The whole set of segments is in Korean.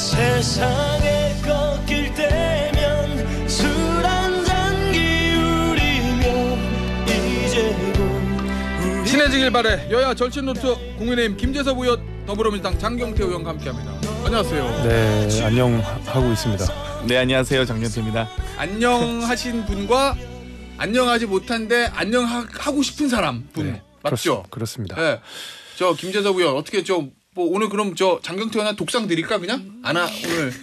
세상에 꺾일 때면 술 한잔 기울이며 이제 곧 친해지길 바래. 여야 절친노트 국민의힘 김재섭 의원, 더불어민주당 장경태 의원과 함께합니다. 안녕하세요. 네, 안녕하고 있습니다. 네, 안녕하세요. 장경태입니다. 안녕하신 분과 안녕하지 못한데 안녕하고 싶은 사람 분. 네, 맞죠? 그렇습니다. 네. 저 김재섭 의원 어떻게 뭐 오늘 그럼 저 장경태 의원 독상 드릴까 그냥? 오늘.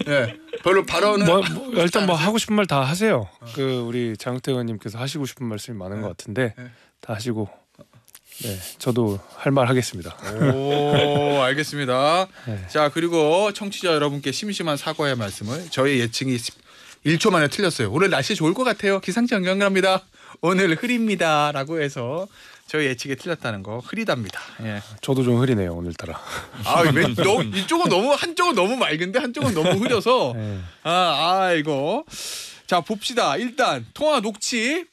네. 별로 발언을 일단 하고 싶은 말 다 하세요. 우리 장경태 의원님께서 하시고 싶은 말씀이 많은 것 같은데 다 하시고. 네, 저도 할 말 하겠습니다. 오, 알겠습니다. 네. 자, 그리고 청취자 여러분께 심심한 사과의 말씀을. 저희 예측이 1초 만에 틀렸어요. 오늘 날씨 좋을 것 같아요. 기상청 연결합니다. 오늘 흐립니다라고 해서 저희 예측이 틀렸다는 거. 흐리답니다. 예. 저도 좀 흐리네요, 오늘따라. 이쪽은 너무 한쪽은 너무 맑은데 한쪽은 너무 흐려서. 네. 이거. 자, 봅시다. 일단 통화 녹취.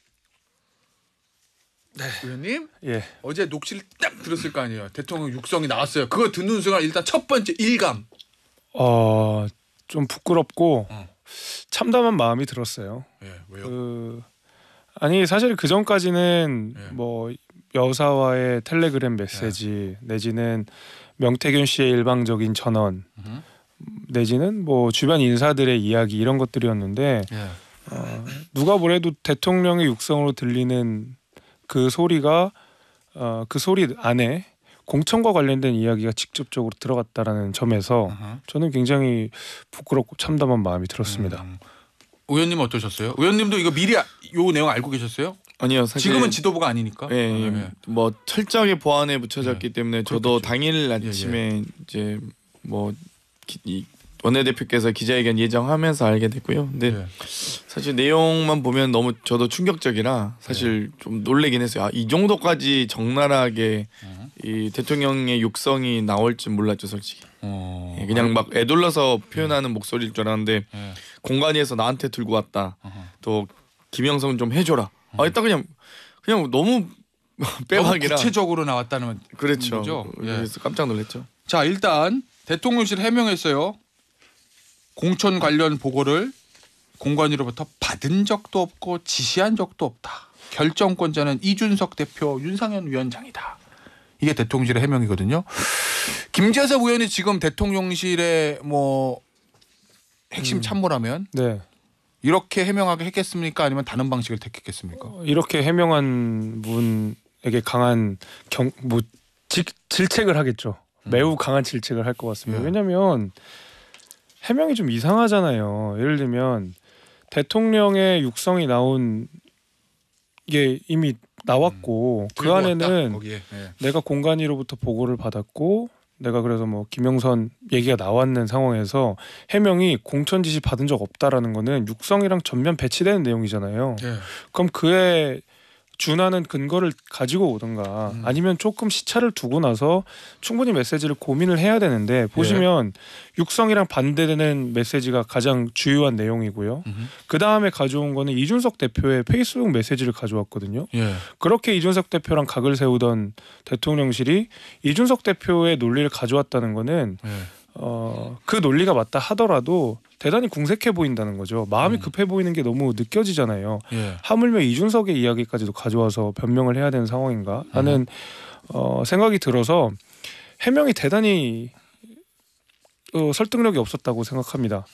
네, 의원님. 예. 어제 녹취를 딱 들었을 거 아니에요. 대통령 육성이 나왔어요. 그거 듣는 순간 일단 첫 번째 일감. 좀 부끄럽고 참담한 마음이 들었어요. 예, 왜요? 아니 사실 그 전까지는 예. 뭐 여사와의 텔레그램 메시지 내지는 명태균 씨의 일방적인 전원 내지는 뭐 주변 인사들의 이야기 이런 것들이었는데 예. 누가 뭐래도 대통령의 육성으로 들리는 그 소리가 그 소리 안에 공천과 관련된 이야기가 직접적으로 들어갔다라는 점에서 저는 굉장히 부끄럽고 참담한 마음이 들었습니다. 의원님 어떠셨어요? 의원님도 이거 미리 요 내용 알고 계셨어요? 아니요, 사실 지금은 지도부가 아니니까. 예, 뭐 철저하게 보안에 붙여졌기 때문에 저도 그렇겠죠. 당일 아침에 이제 뭐 원내대표께서 기자회견 예정하면서 알게 됐고요. 근데 사실 내용만 보면 너무 저도 충격적이라 사실 좀 놀래긴 했어요. 이 정도까지 적나라하게 이 대통령의 육성이 나올 줄 몰랐죠, 솔직히. 그냥 막 애둘러서 표현하는 목소리일 줄 알았는데 공간에서 나한테 들고 왔다. 또 김영성 좀 해줘라. 일단 그냥 너무 빼박이라. 구체적으로 나왔다는 그렇죠. 거죠? 그래서 깜짝 놀랐죠. 자, 일단 대통령실 해명했어요. 공천 관련 보고를 공관위로부터 받은 적도 없고 지시한 적도 없다. 결정권자는 이준석 대표, 윤상현 위원장이다. 이게 대통령실의 해명이거든요. 김재섭 의원이 지금 대통령실의 뭐 핵심 참모라면 네. 이렇게 해명하게 했겠습니까? 아니면 다른 방식을 택했겠습니까? 이렇게 해명한 분에게 강한 질책을 하겠죠. 매우 강한 질책을 할 것 같습니다. 왜냐하면 해명이 좀 이상하잖아요. 예를 들면 대통령의 육성이 나온 게 이미 나왔고 그 안에는 내가 공관위로부터 보고를 받았고 내가 그래서 뭐 김영선 얘기가 나왔는 상황에서 해명이 공천 지시 받은 적 없다라는 거는 육성이랑 전면 배치되는 내용이잖아요. 그럼 그에 준하는 근거를 가지고 오든가 아니면 조금 시차를 두고 나서 충분히 메시지를 고민을 해야 되는데 보시면 육성이랑 반대되는 메시지가 가장 주요한 내용이고요. 그 다음에 가져온 거는 이준석 대표의 페이스북 메시지를 가져왔거든요. 그렇게 이준석 대표랑 각을 세우던 대통령실이 이준석 대표의 논리를 가져왔다는 거는 그 논리가 맞다 하더라도 대단히 궁색해 보인다는 거죠. 마음이 급해 보이는 게 너무 느껴지잖아요. 하물며 이준석의 이야기까지도 가져와서 변명을 해야 되는 상황인가 하는 생각이 들어서 해명이 대단히 설득력이 없었다고 생각합니다.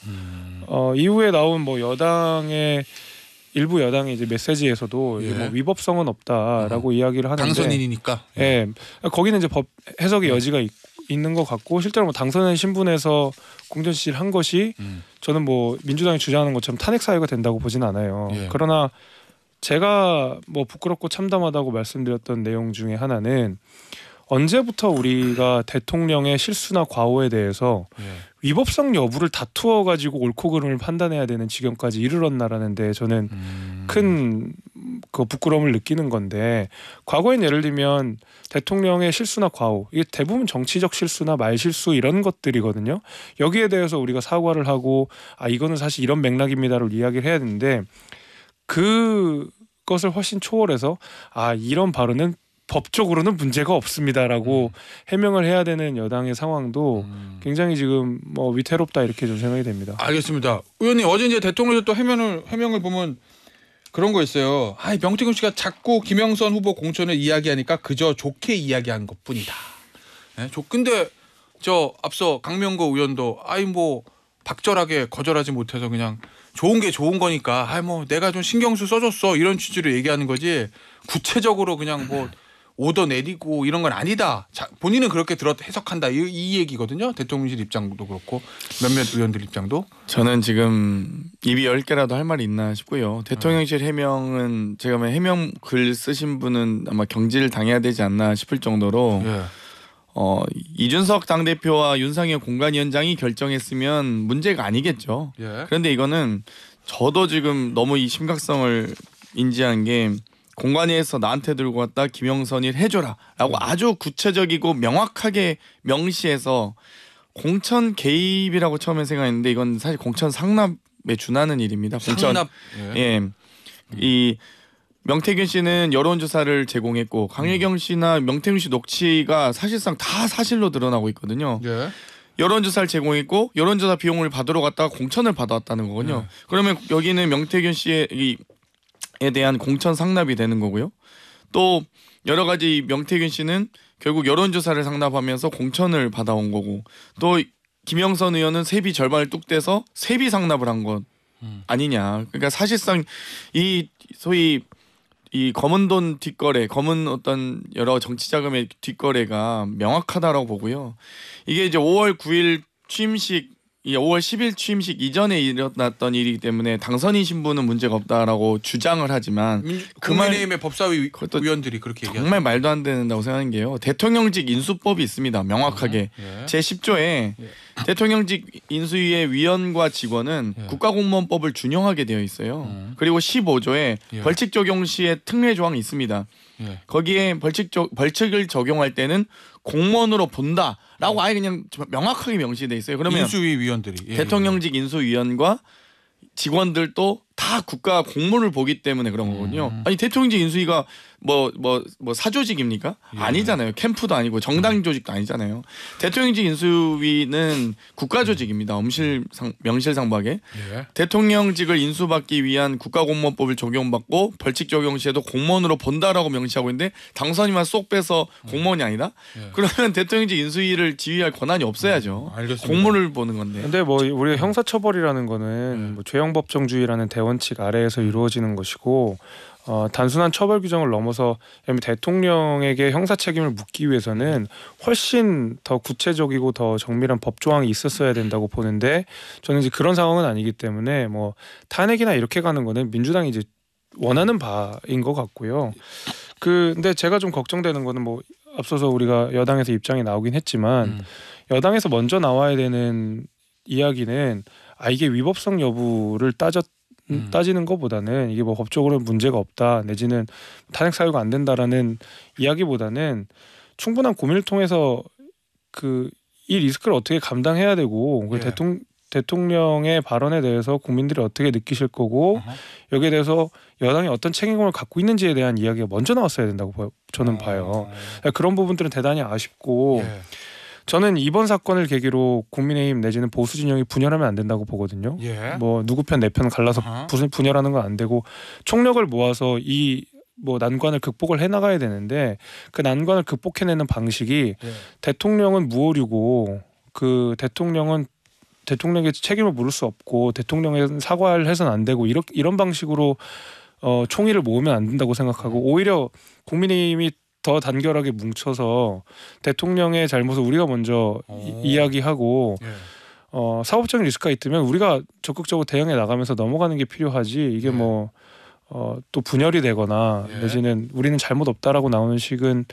이후에 나온 뭐 일부 여당의 이제 메시지에서도 이게 뭐 위법성은 없다라고 이야기를 하는데 당선인이니까. 거기는 이제 법 해석의 여지가 있는 것 같고 실제로 뭐 당선인 신분에서 공천지시를 한 것이 저는 뭐 민주당이 주장하는 것처럼 탄핵 사유가 된다고 보지는 않아요. 그러나 제가 뭐 부끄럽고 참담하다고 말씀드렸던 내용 중에 하나는 언제부터 우리가 대통령의 실수나 과오에 대해서 위법성 여부를 다투어 가지고 옳고 그름을 판단해야 되는 지경까지 이르렀나라는 데 저는 큰 그 부끄러움을 느끼는 건데 과거엔 예를 들면 대통령의 실수나 과오 이게 대부분 정치적 실수나 말실수 이런 것들이거든요. 여기에 대해서 우리가 사과를 하고 이거는 사실 이런 맥락입니다를 이야기를 해야 되는데 그것을 훨씬 초월해서 이런 발언은 법적으로는 문제가 없습니다라고 해명을 해야 되는 여당의 상황도 굉장히 지금 뭐 위태롭다 이렇게 좀 생각이 됩니다. 알겠습니다. 의원님 어제 이제 대통령이 또 해명을 보면 그런 거 있어요. 명태균 씨가 자꾸 김영선 후보 공천을 이야기하니까 그저 좋게 이야기한 것뿐이다. 네? 근데 저 앞서 강명거 의원도 뭐 박절하게 거절하지 못해서 그냥 좋은 게 좋은 거니까 뭐 내가 좀 신경수 써줬어 이런 취지로 얘기하는 거지 구체적으로 그냥 뭐 오더 내리고 이런 건 아니다. 본인은 그렇게 해석한다 이 얘기거든요. 대통령실 입장도 그렇고 몇몇 의원들 입장도. 저는 지금 입이 10개라도 할 말이 있나 싶고요. 대통령실 해명은 제가 해명 글 쓰신 분은 아마 경질 당해야 되지 않나 싶을 정도로 이준석 당대표와 윤상현 공관위원장이 결정했으면 문제가 아니겠죠. 그런데 이거는 저도 지금 너무 이 심각성을 인지한 게 공관위에서 나한테 들고 왔다 김영선이 해줘라 라고 아주 구체적이고 명확하게 명시해서 공천 개입이라고 처음에 생각했는데 이건 사실 공천 상납에 준하는 일입니다. 상납. 이 명태균 씨는 여론조사를 제공했고 강혜경 씨나 명태균 씨 녹취가 사실상 다 사실로 드러나고 있거든요. 여론조사를 제공했고 여론조사 비용을 받으러 갔다가 공천을 받아왔다는 거군요. 그러면 여기는 명태균 씨의 에 대한 공천 상납이 되는 거고요. 또 여러 가지 명태균 씨는 결국 여론조사를 상납하면서 공천을 받아온 거고 또 김영선 의원은 세비 절반을 뚝 떼서 세비 상납을 한 것 아니냐. 그러니까 사실상 이 소위 이 검은 돈 뒷거래, 검은 어떤 여러 정치 자금의 뒷거래가 명확하다라고 보고요. 이게 이제 5월 9일 취임식 5월 10일 취임식 이전에 일어났던 일이기 때문에 당선인 신분은 문제가 없다라고 주장을 하지만 국민의힘의 법사위 의원들이 그렇게 얘기하죠. 정말 말도 안 된다고 생각하는 게요. 대통령직 인수법이 있습니다. 명확하게 제10조에 대통령직 인수위의 위원과 직원은 국가공무원법을 준용하게 되어 있어요. 그리고 15조에 벌칙 적용 시에 특례 조항이 있습니다. 거기에 벌칙을 적용할 때는 공무원으로 본다라고 아예 그냥 명확하게 명시돼 있어요. 그러면 인수위 위원들이 대통령직 인수위원과 직원들도 다 국가 공무를 보기 때문에 그런 거거든요. 아니 대통령직 인수위가 뭐 사조직입니까? 아니잖아요. 캠프도 아니고 정당 조직도 아니잖아요. 대통령직 인수위는 국가 조직입니다. 명실상부하게 대통령직을 인수받기 위한 국가공무원법을 적용받고 벌칙 적용 시에도 공무원으로 본다라고 명시하고 있는데 당선인만 쏙 빼서 공무원이 아니다? 그러면 대통령직 인수위를 지휘할 권한이 없어야죠. 공무를 보는 건데. 근데 뭐 우리가 형사처벌이라는 거는 뭐 죄형법정주의라는 대원칙 아래에서 이루어지는 것이고 단순한 처벌 규정을 넘어서 대통령에게 형사 책임을 묻기 위해서는 훨씬 더 구체적이고 더 정밀한 법 조항이 있었어야 된다고 보는데 저는 이제 그런 상황은 아니기 때문에 뭐 탄핵이나 이렇게 가는 거는 민주당이 이제 원하는 바인 것 같고요. 근데 제가 좀 걱정되는 거는 뭐 앞서서 우리가 여당에서 입장이 나오긴 했지만 여당에서 먼저 나와야 되는 이야기는 이게 위법성 여부를 따지는 것보다는 이게 뭐 법적으로 문제가 없다 내지는 탄핵 사유가 안 된다라는 이야기보다는 충분한 고민을 통해서 이 리스크를 어떻게 감당해야 되고 대통령의 발언에 대해서 국민들이 어떻게 느끼실 거고 여기에 대해서 여당이 어떤 책임을 갖고 있는지에 대한 이야기가 먼저 나왔어야 된다고 저는 봐요. 그런 부분들은 대단히 아쉽고 저는 이번 사건을 계기로 국민의힘 내지는 보수 진영이 분열하면 안 된다고 보거든요. 뭐 누구 편 내 편 갈라서 분열하는 건 안 되고 총력을 모아서 이 뭐 난관을 극복을 해나가야 되는데 그 난관을 극복해내는 방식이 대통령은 무오류고 대통령에게 책임을 물을 수 없고 대통령에 사과를 해서는 안 되고 이런 방식으로 총의를 모으면 안 된다고 생각하고 오히려 국민의힘이 더 단결하게 뭉쳐서 대통령의 잘못을 우리가 먼저 이야기하고 사법적인 리스크가 있다면 우리가 적극적으로 대응해 나가면서 넘어가는 게 필요하지 이게 또 분열이 되거나 내지는 우리는 잘못 없다라고 나오는 식은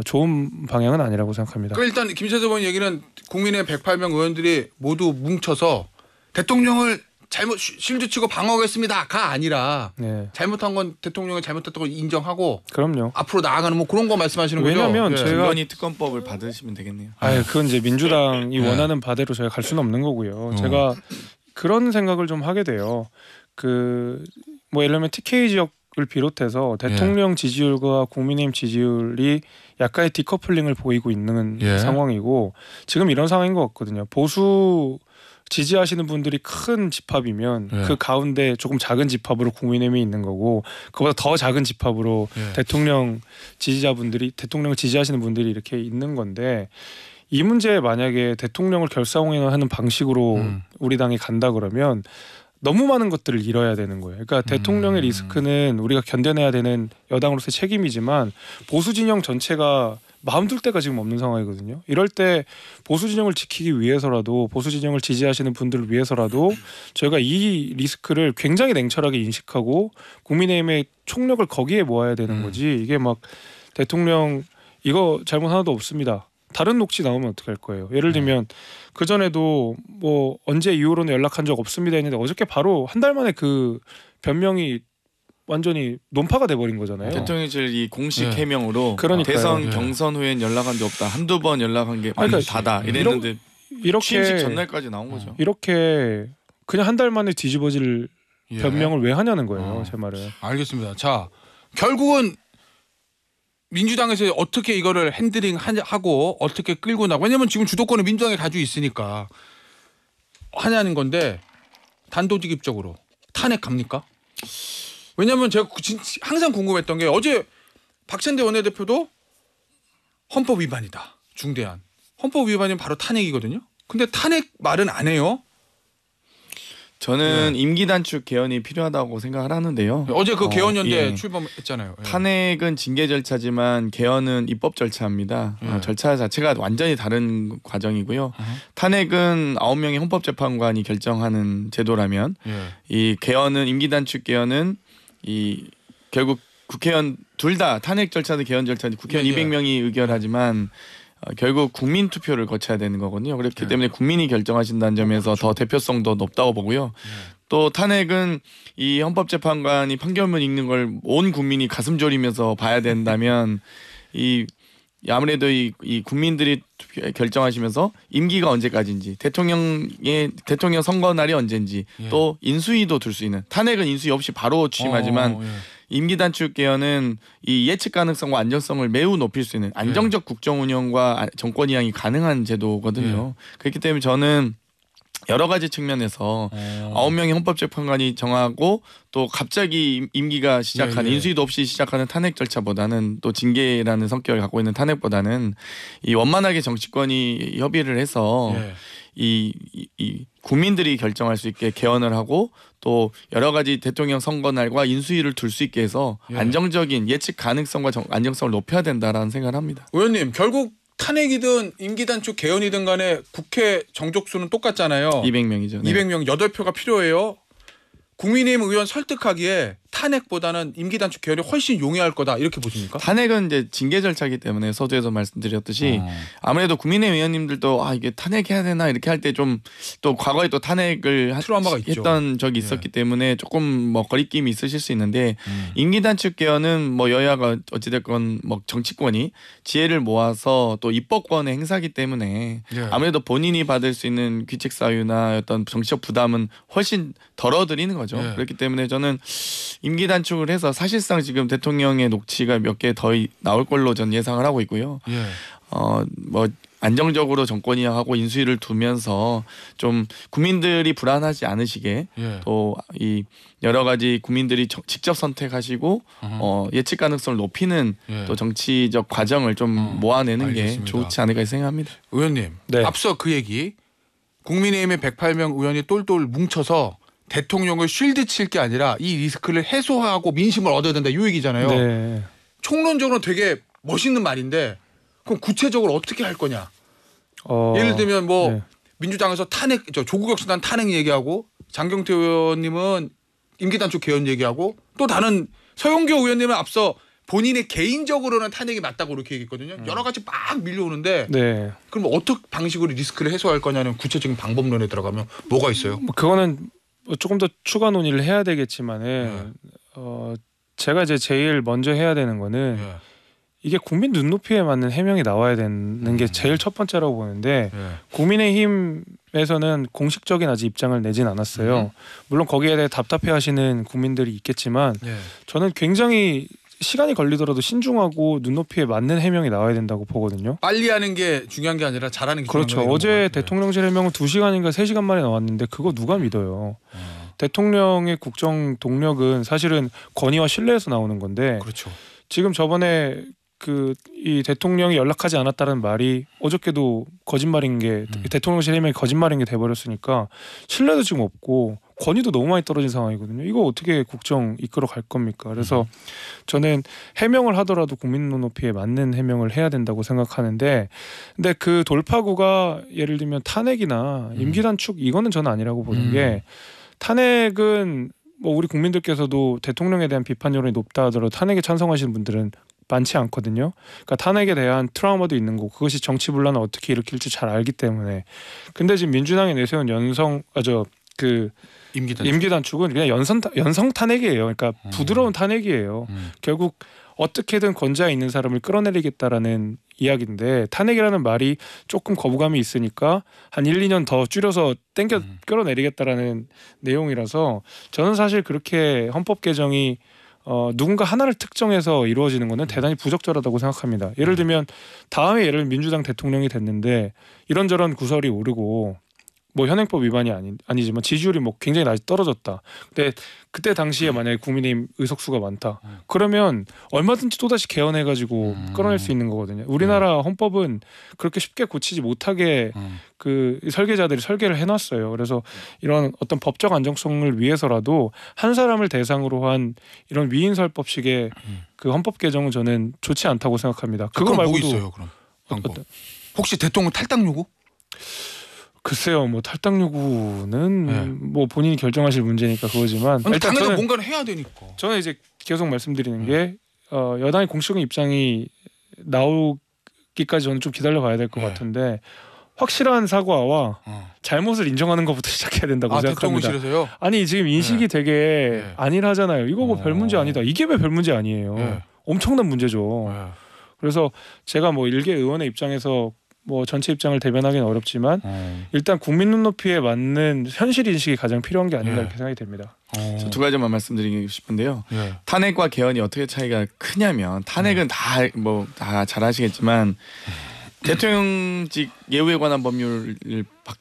좋은 방향은 아니라고 생각합니다. 일단 김세서 의원 얘기는 국민의 108명 의원들이 모두 뭉쳐서 대통령을 잘못 실드치고 방어하겠습니다가 아니라 잘못한 건 대통령이 잘못했다고 인정하고 그럼요. 앞으로 나아가는 뭐 그런 거 말씀하시는 거죠? 왜냐하면 제가 김건희 특검법을 받으시면 되겠네요. 그건 이제 민주당이 원하는 바대로 저희가 갈 수는 없는 거고요. 제가 그런 생각을 좀 하게 돼요. 뭐 예를 들면 TK 지역 비롯해서 대통령 지지율과 국민의힘 지지율이 약간의 디커플링을 보이고 있는 예. 상황이고 지금 이런 상황인 것 같거든요. 보수 지지하시는 분들이 큰 집합이면 예. 그 가운데 조금 작은 집합으로 국민의힘이 있는 거고 그보다 더 작은 집합으로 예. 대통령을 지지하시는 분들이 이렇게 있는 건데 이 문제에 만약에 대통령을 결사옹행하는 방식으로 우리 당이 간다 그러면 너무 많은 것들을 잃어야 되는 거예요. 그러니까 대통령의 리스크는 우리가 견뎌내야 되는 여당으로서의 책임이지만 보수 진영 전체가 마음 둘 데가 지금 없는 상황이거든요. 이럴 때 보수 진영을 지키기 위해서라도 보수 진영을 지지하시는 분들을 위해서라도 저희가 이 리스크를 굉장히 냉철하게 인식하고 국민의힘의 총력을 거기에 모아야 되는 거지. 이게 막 대통령 이거 잘못 하나도 없습니다. 다른 녹취 나오면 어떻게 할 거예요? 예를 들면 그 전에도 뭐 언제 이후로는 연락한 적 없습니다 했는데 어저께 바로 한 달 만에 그 변명이 완전히 논파가 돼버린 거잖아요. 대통령실 이 공식 네. 해명으로 그러니까요. 대선 네. 경선 후엔 연락한 적 없다. 한두 번 연락한 게 그러니까 다다 이랬는데 이렇게 취임식 전날까지 나온 거죠. 이렇게 그냥 한 달 만에 뒤집어질 예. 변명을 왜 하냐는 거예요. 제 말은. 알겠습니다. 자, 결국은 민주당에서 어떻게 이거를 핸들링 하고 어떻게 끌고 나고 왜냐면 지금 주도권은 민주당이 가지고 있으니까 하냐는 건데 단도직입적으로 탄핵 갑니까? 왜냐면 제가 항상 궁금했던 게 어제 박찬대 원내대표도 헌법 위반이다. 중대한. 헌법 위반이면 바로 탄핵이거든요. 근데 탄핵 말은 안 해요. 저는 임기 단축 개헌이 필요하다고 생각을 하는데요. 어제 그 개헌연대 예. 출범했잖아요. 예. 탄핵은 징계 절차지만 개헌은 입법 절차입니다. 절차 자체가 완전히 다른 과정이고요. 탄핵은 9명의 헌법재판관이 결정하는 제도라면 예. 이 개헌은 임기 단축 개헌은 이 결국 국회의원 둘 다 탄핵 절차도 개헌 절차도 국회의원 예, 예. 200명이 의결하지만 결국 국민 투표를 거쳐야 되는 거거든요. 그렇기 때문에 국민이 결정하신다는 점에서 더 대표성도 높다고 보고요. 또 탄핵은 이 헌법재판관이 판결문 읽는 걸 온 국민이 가슴 졸이면서 봐야 된다면 이 아무래도 이 국민들이 결정하시면서 임기가 언제까지인지 대통령 선거 날이 언제인지 또 인수위도 둘 수 있는 탄핵은 인수위 없이 바로 취임하지만 임기 단축 개헌은 이 예측 가능성과 안정성을 매우 높일 수 있는 안정적 국정 운영과 정권 이양이 가능한 제도거든요. 그렇기 때문에 저는 여러 가지 측면에서 9명의 헌법재판관이 정하고 또 갑자기 임기가 시작하는 인수위도 없이 시작하는 탄핵 절차보다는 또 징계라는 성격을 갖고 있는 탄핵보다는 이 원만하게 정치권이 협의를 해서 이 국민들이 결정할 수 있게 개헌을 하고 또 여러 가지 대통령 선거 날과 인수위를 둘 수 있게 해서 안정적인 예측 가능성과 안정성을 높여야 된다라는 생각을 합니다. 의원님 결국 탄핵이든 임기 단축 개헌이든 간에 국회 정족수는 똑같잖아요. 200명이죠. 네. 200명 8표가 필요해요. 국민의힘 의원 설득하기에 탄핵보다는 임기 단축 개헌이 훨씬 용이할 거다 이렇게 보십니까? 탄핵은 이제 징계 절차이기 때문에 서두에서 말씀드렸듯이 아무래도 국민의힘 의원님들도 이게 탄핵해야 되나 이렇게 할 때 좀 또 과거에 또 탄핵을 트라우마가 있죠. 했던 적이 있었기 때문에 조금 뭐 거리낌이 있으실 수 있는데 임기 단축 개헌은 뭐 여야가 어찌됐건 뭐 정치권이 지혜를 모아서 또 입법권의 행사기 때문에 아무래도 본인이 받을 수 있는 귀책 사유나 어떤 정치적 부담은 훨씬 덜어드리는 거죠. 그렇기 때문에 저는 임기 단축을 해서 사실상 지금 대통령의 녹취가 몇 개 더 나올 걸로 전 예상을 하고 있고요. 뭐 안정적으로 정권 이양하고 인수위를 두면서 좀 국민들이 불안하지 않으시게 또 이 여러 가지 국민들이 직접 선택하시고 예측 가능성을 높이는 또 정치적 과정을 좀 모아내는 알겠습니다. 게 좋지 않을까 생각합니다. 의원님 네. 앞서 그 얘기 국민의힘의 108명 의원이 똘똘 뭉쳐서 대통령을 쉴드 칠 게 아니라 이 리스크를 해소하고 민심을 얻어야 된다 이 얘기잖아요. 네. 총론적으로 되게 멋있는 말인데 그럼 구체적으로 어떻게 할 거냐? 예를 들면 뭐 네. 민주당에서 탄핵, 조국 혁신단 탄핵 얘기하고 장경태 의원님은 임기 단축 개헌 얘기하고 또 다른 서영교 의원님은 앞서 본인의 개인적으로는 탄핵이 맞다고 그렇게 얘기했거든요. 여러 가지 막 밀려오는데 네. 그럼 어떻게 방식으로 리스크를 해소할 거냐는 구체적인 방법론에 들어가면 뭐가 있어요? 뭐 그거는 조금 더 추가 논의를 해야 되겠지만은 제가 이제 제일 먼저 해야 되는 거는 이게 국민 눈높이에 맞는 해명이 나와야 되는 게 제일 첫 번째라고 보는데 국민의힘에서는 공식적인 아직 입장을 내진 않았어요. 물론 거기에 대해 답답해하시는 국민들이 있겠지만 저는 굉장히 시간이 걸리더라도 신중하고 눈높이에 맞는 해명이 나와야 된다고 보거든요. 빨리 하는 게 중요한 게 아니라 잘하는 게 그렇죠. 중요한 거예요. 어제 대통령실 해명은 2시간인가 3시간 만에 나왔는데 그거 누가 믿어요. 대통령의 국정 동력은 사실은 권위와 신뢰에서 나오는 건데 그렇죠. 지금 저번에 이 대통령이 연락하지 않았다는 말이 어저께도 거짓말인 게 대통령실 해명이 거짓말인 게 돼버렸으니까 신뢰도 지금 없고 권위도 너무 많이 떨어진 상황이거든요. 이거 어떻게 국정 이끌어 갈 겁니까? 그래서 저는 해명을 하더라도 국민 눈높이에 맞는 해명을 해야 된다고 생각하는데 근데 그 돌파구가 예를 들면 탄핵이나 임기 단축 이거는 저는 아니라고 보는 게 탄핵은 뭐 우리 국민들께서도 대통령에 대한 비판 여론이 높다 하더라도 탄핵에 찬성하시는 분들은 많지 않거든요. 그러니까 탄핵에 대한 트라우마도 있는 거고 그것이 정치 분란을 어떻게 일으킬지 잘 알기 때문에. 근데 지금 민주당이 내세운 임기 단축은 그냥 연성 탄핵이에요. 그러니까 부드러운 탄핵이에요. 결국 어떻게든 권좌에 있는 사람을 끌어내리겠다라는 이야기인데 탄핵이라는 말이 조금 거부감이 있으니까 한 1, 2년 더 줄여서 끌어내리겠다라는 내용이라서 저는 사실 그렇게 헌법 개정이 누군가 하나를 특정해서 이루어지는 것은 대단히 부적절하다고 생각합니다. 예를 들면 다음에 민주당 대통령이 됐는데 이런저런 구설이 오르고 뭐 현행법 위반이 아니지만 지지율이 뭐 굉장히 떨어졌다. 근데 그때 당시에 만약에 국민의힘 의석수가 많다. 그러면 얼마든지 또다시 개헌해가지고 끌어낼 수 있는 거거든요. 우리나라 헌법은 그렇게 쉽게 고치지 못하게 그 설계자들이 설계를 해놨어요. 그래서 이런 어떤 법적 안정성을 위해서라도 한 사람을 대상으로 한 이런 위인설법식의 그 헌법 개정은 저는 좋지 않다고 생각합니다. 그거 말고도 뭐 있어요, 그럼 방법. 혹시 대통령 탈당 요구? 글쎄요, 뭐 탈당 요구는 뭐 본인이 결정하실 문제니까 그거지만 일단 당연히 뭔가를 해야 되니까. 저는 이제 계속 말씀드리는 게 여당의 공식적인 입장이 나오기까지 저는 좀 기다려봐야 될 것 같은데 확실한 사과와 잘못을 인정하는 것부터 시작해야 된다고 생각합니다. 대통령실에서요? 아니 지금 인식이 되게 안일하잖아요. 이거 뭐 별 문제 아니다. 이게 왜 별 문제 아니에요. 엄청난 문제죠. 그래서 제가 뭐 일개 의원의 입장에서 뭐 전체 입장을 대변하기는 어렵지만 일단 국민 눈높이에 맞는 현실 인식이 가장 필요한 게 아닌가 이렇게 생각이 됩니다. 저 두 가지만 말씀드리고 싶은데요. 탄핵과 개헌이 어떻게 차이가 크냐면 탄핵은 다 잘 아시겠지만 대통령직 예우에 관한 법률을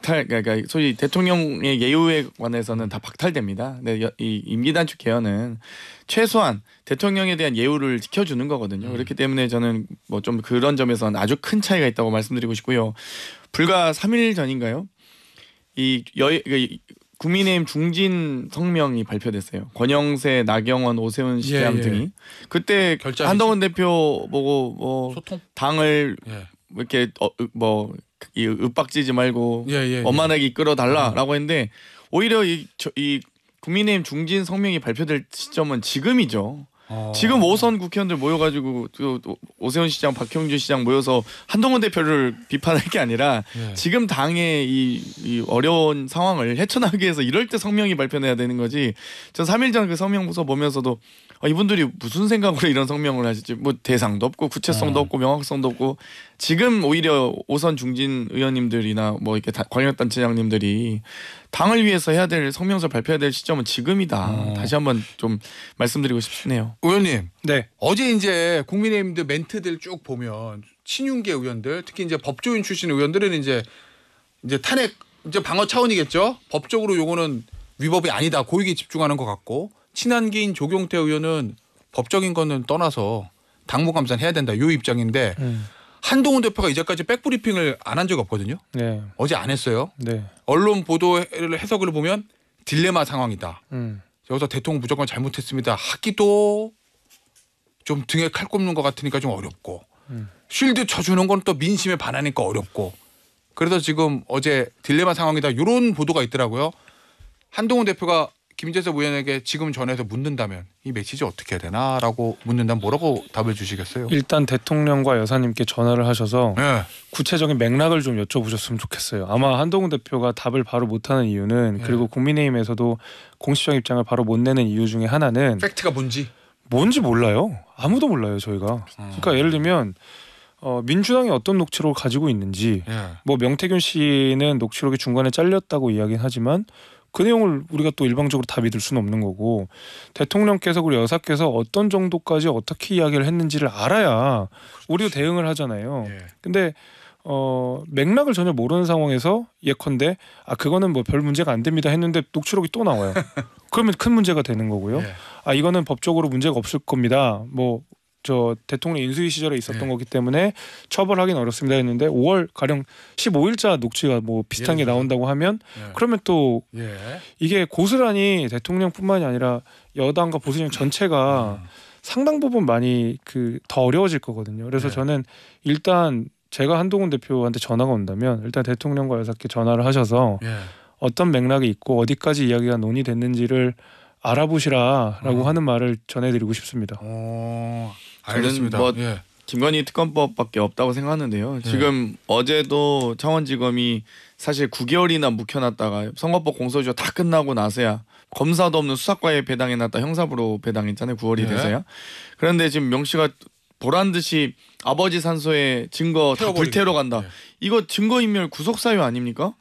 그러니까 소위 대통령의 예우에 관해서는 다 박탈됩니다. 근데 이 임기단축 개헌은 최소한 대통령에 대한 예우를 지켜주는 거거든요. 그렇기 때문에 저는 뭐 좀 그런 점에서는 아주 큰 차이가 있다고 말씀드리고 싶고요. 불과 3일 전인가요? 국민의힘 중진 성명이 발표됐어요. 권영세, 나경원, 오세훈 시장 등이 그때 한동훈 대표 보고 뭐 소통? 당을 이렇게 윽박지지 말고 원만하게 이끌어달라라고 했는데 오히려 이 국민의힘 중진 성명이 발표될 시점은 지금이죠. 지금 5선 국회의원들 모여가지고 오세훈 시장, 박형준 시장 모여서 한동훈 대표를 비판할 게 아니라 지금 당의 이 어려운 상황을 헤쳐나가기 위해서 이럴 때 성명이 발표해야 되는 거지. 전 3일 전 그 성명 부서 보면서도 이분들이 무슨 생각으로 이런 성명을 하실지 뭐 대상도 없고 구체성도 없고 명확성도 없고 지금 오히려 5선 중진 의원님들이나 뭐 이렇게 광역단체장님들이 당을 위해서 해야 될 성명서 발표해야 될 시점은 지금이다. 다시 한번 좀 말씀드리고 싶네요. 의원님, 네. 어제 이제 국민의힘들 멘트들 쭉 보면 친윤계 의원들, 특히 이제 법조인 출신 의원들은 이제 탄핵 이제 방어 차원이겠죠. 법적으로 요거는 위법이 아니다. 고익에 집중하는 것 같고 친한계인 조경태 의원은 법적인 거는 떠나서 당무감사는 해야 된다. 요 입장인데 한동훈 대표가 이제까지 백브리핑을 안 한 적이 없거든요. 네. 어제 안 했어요. 네. 언론 보도를 해석을 보면 딜레마 상황이다. 여기서 대통령 무조건 잘못했습니다. 하기도 좀 등에 칼 꼽는 것 같으니까 좀 어렵고 쉴드 쳐주는 건 또 민심에 반하니까 어렵고 그래서 지금 어제 딜레마 상황이다. 이런 보도가 있더라고요. 한동훈 대표가 김재섭 의원에게 지금 전화해서 묻는다면 이 메시지 어떻게 해야 되나라고 묻는다면 뭐라고 답을 주시겠어요? 일단 대통령과 여사님께 전화를 하셔서 구체적인 맥락을 좀 여쭤보셨으면 좋겠어요. 아마 한동훈 대표가 답을 바로 못하는 이유는 그리고 국민의힘에서도 공식적 입장을 바로 못 내는 이유 중에 하나는 팩트가 뭔지 뭔지 몰라요. 아무도 몰라요 저희가. 그러니까 예를 들면 민주당이 어떤 녹취록을 가지고 있는지 예. 뭐 명태균 씨는 녹취록이 중간에 잘렸다고 이야기는 하지만 그 내용을 우리가 또 일방적으로 다 믿을 수는 없는 거고 대통령께서 그리고 여사께서 어떤 정도까지 어떻게 이야기를 했는지를 알아야 우리도 대응을 하잖아요. 예. 근데 맥락을 전혀 모르는 상황에서 예컨대 그거는 뭐 별 문제가 안 됩니다 했는데 녹취록이 또 나와요. 그러면 큰 문제가 되는 거고요. 예. 이거는 법적으로 문제가 없을 겁니다. 뭐 저 대통령 인수위 시절에 있었던 예. 거기 때문에 처벌하기는 어렵습니다 했는데 5월 가령 15일자 녹취가 뭐 비슷한 게 예를 들어서. 나온다고 하면 예. 그러면 또 예. 이게 고스란히 대통령뿐만이 아니라 여당과 보수진 전체가 상당 부분 많이 더 어려워질 거거든요. 그래서 네. 저는 일단 제가 한동훈 대표한테 전화가 온다면 일단 대통령과 여사께 전화를 하셔서 예. 어떤 맥락이 있고 어디까지 이야기가 논의됐는지를 알아보시라라고 하는 말을 전해드리고 싶습니다. 알겠습니다. 뭐 예. 김건희 특검법밖에 없다고 생각하는데요. 지금 어제도 창원지검이 사실 9개월이나 묵혀놨다가 선거법 공소시효 다 끝나고 나서야 검사도 없는 수사과에 배당해놨다 형사부로 배당했잖아요. 9월이 네. 돼서야. 그런데 지금 명 씨가 보란 듯이 아버지 산소에 증거 다 태워버리겠다. 불태우러 간다. 네. 이거 증거인멸 구속사유 아닙니까?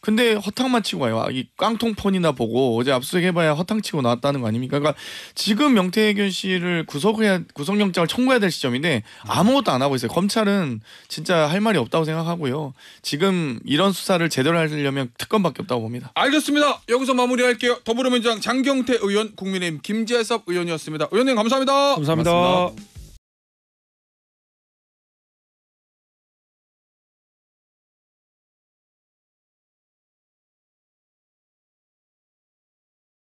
근데 허탕만 치고 와요. 이 깡통폰이나 보고 어제 압수수색해봐야 허탕치고 나왔다는 거 아닙니까? 그러니까 지금 명태균 씨를 구속영장을 청구해야 될 시점인데 아무것도 안 하고 있어요. 검찰은 진짜 할 말이 없다고 생각하고요. 지금 이런 수사를 제대로 하려면 특검밖에 없다고 봅니다. 알겠습니다. 여기서 마무리할게요. 더불어민주당 장경태 의원, 국민의힘 김재섭 의원이었습니다. 의원님 감사합니다. 감사합니다. 고맙습니다.